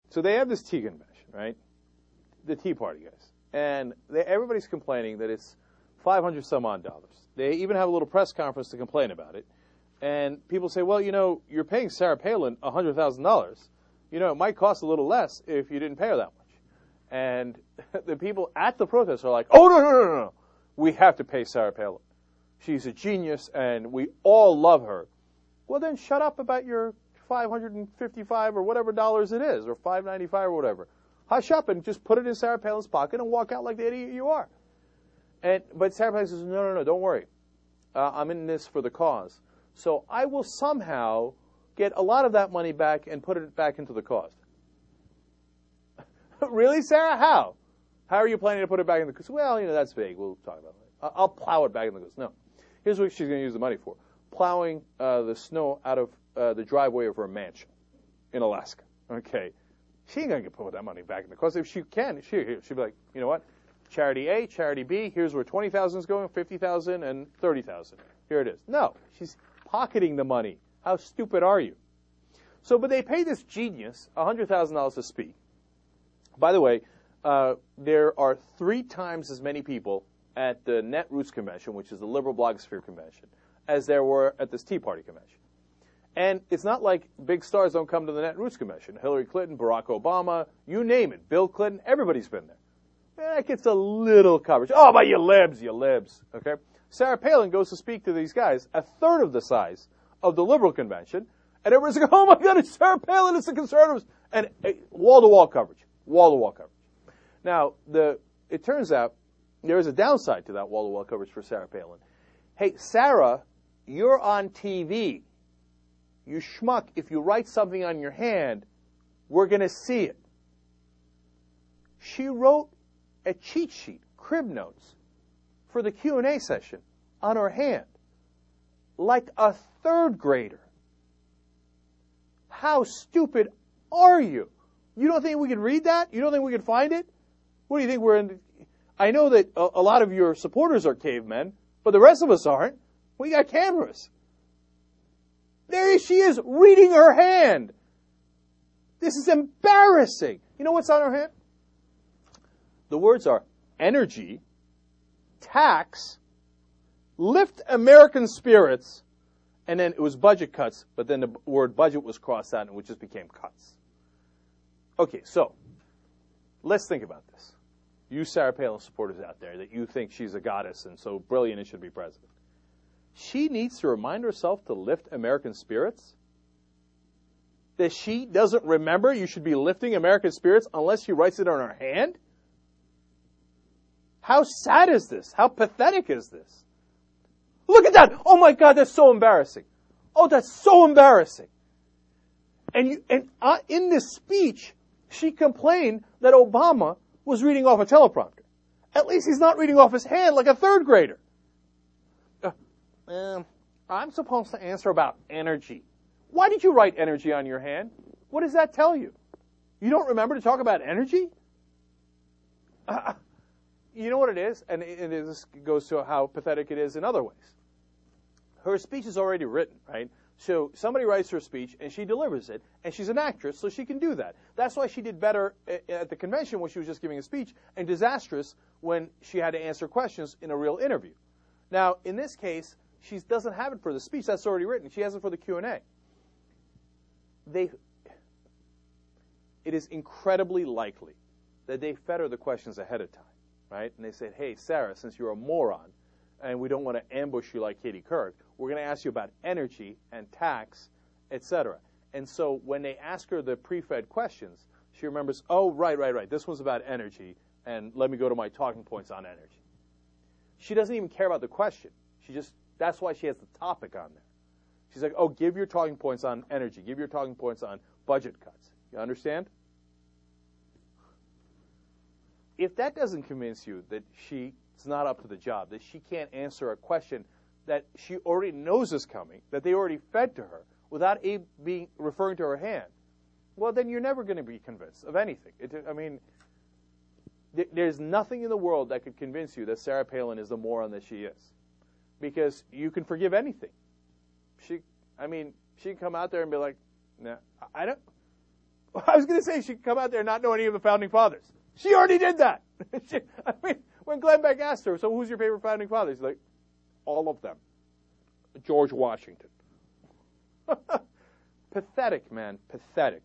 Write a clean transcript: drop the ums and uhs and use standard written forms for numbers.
So they have this tea convention, right? The Tea Party guys. And everybody's complaining that it's $500 some odd. They even have a little press conference to complain about it. And people say, well, you're paying Sarah Palin $100,000. It might cost a little less if you didn't pay her that much. And the people at the protest are like, oh, no. We have to pay Sarah Palin. She's a genius, and we all love her. Well, then shut up about your $555 or whatever dollars it is, or $595 or whatever. Hush up and just put it in Sarah Palin's pocket and walk out like the idiot you are. But Sarah Palin says, no, don't worry. I'm in this for the cause. So I will somehow get a lot of that money back and put it back into the cause. Really, Sarah? How? How are you planning to put it back in the cause? Well, that's vague. We'll talk about it. I'll plow it back in the cause. No. Here's what she's going to use the money for. Plowing the snow out of the driveway of her mansion in Alaska. Okay. She ain't going to put that money back in the cause. If she can, she'll be like, you know what? Charity A, charity B, here's where 20,000 is going, 50,000 and 30,000. Here it is. No, she's pocketing the money. How stupid are you? So, but they pay this genius $100,000 to speak. By the way, there are 3 times as many people at the Netroots Convention, which is the liberal blogosphere convention, as there were at this Tea Party convention. And it's not like big stars don't come to the Netroots Convention. Hillary Clinton, Barack Obama, you name it. Bill Clinton, everybody's been there. That gets a little coverage. Oh, but you libs. Okay? Sarah Palin goes to speak to these guys, a third of the size of the liberal convention, and everybody's like, oh my God, it's Sarah Palin, it's the conservatives. And wall-to-wall coverage. Wall-to-wall coverage. Now, it turns out there is a downside to that wall-to-wall coverage for Sarah Palin. Hey, Sarah, you're on TV. You schmuck, if you write something on your hand, we're going to see it. She wrote a cheat sheet, crib notes, for the Q&A session on her hand, like a third grader. How stupid are you? You don't think we could read that? You don't think we could find it? What do you think we're in? I know that a lot of your supporters are cavemen, but the rest of us aren't. We got cameras. There she is, reading her hand. This is embarrassing. You know what's on her hand? The words are energy, tax, lift American spirits, and then it was budget cuts, but then the word budget was crossed out and it just became cuts. Okay, so let's think about this. You Sarah Palin supporters out there that you think she's a goddess and so brilliant and should be president. She needs to remind herself to lift American spirits? That she doesn't remember you should be lifting American spirits unless she writes it on her hand? How sad is this? How pathetic is this? Look at that! Oh my God, that's so embarrassing. Oh, that's so embarrassing. And in this speech, she complained that Obama was reading off a teleprompter. At least he's not reading off his hand like a third grader. I'm supposed to answer about energy. Why did you write energy on your hand? What does that tell you? You don't remember to talk about energy? You know what it is? And this goes to how pathetic it is in other ways. Her speech is already written, right? So somebody writes her speech, and she delivers it, and she's an actress, so she can do that. That's why she did better at the convention when she was just giving a speech, and disastrous when she had to answer questions in a real interview. Now, in this case, she doesn't have it for the speech. That's already written. She has it for the Q&A. It is incredibly likely that they fed her the questions ahead of time, right? And they said, hey, Sarah, since you're a moron, and we don't want to ambush you like Katie Couric, we're going to ask you about energy and tax, etc. And so when they ask her the pre-fed questions, she remembers, oh, right. This one's about energy, and let me go to my talking points on energy. She doesn't even care about the question. That's why she has the topic on there. She's like, oh, give your talking points on energy. Give your talking points on budget cuts. You understand? If that doesn't convince you that she's not up to the job, that she can't answer a question that she already knows is coming, that they already fed to her, without referring to her hand, well, then you're never going to be convinced of anything. There's nothing in the world that could convince you that Sarah Palin is the moron that she is. Because you can forgive anything. She can come out there and be like, nah, I don't. I was going to say she could come out there and not know any of the founding fathers. She already did that. I mean, when Glenn Beck asked her, so who's your favorite founding father? She's like, all of them. George Washington. Pathetic, man. Pathetic.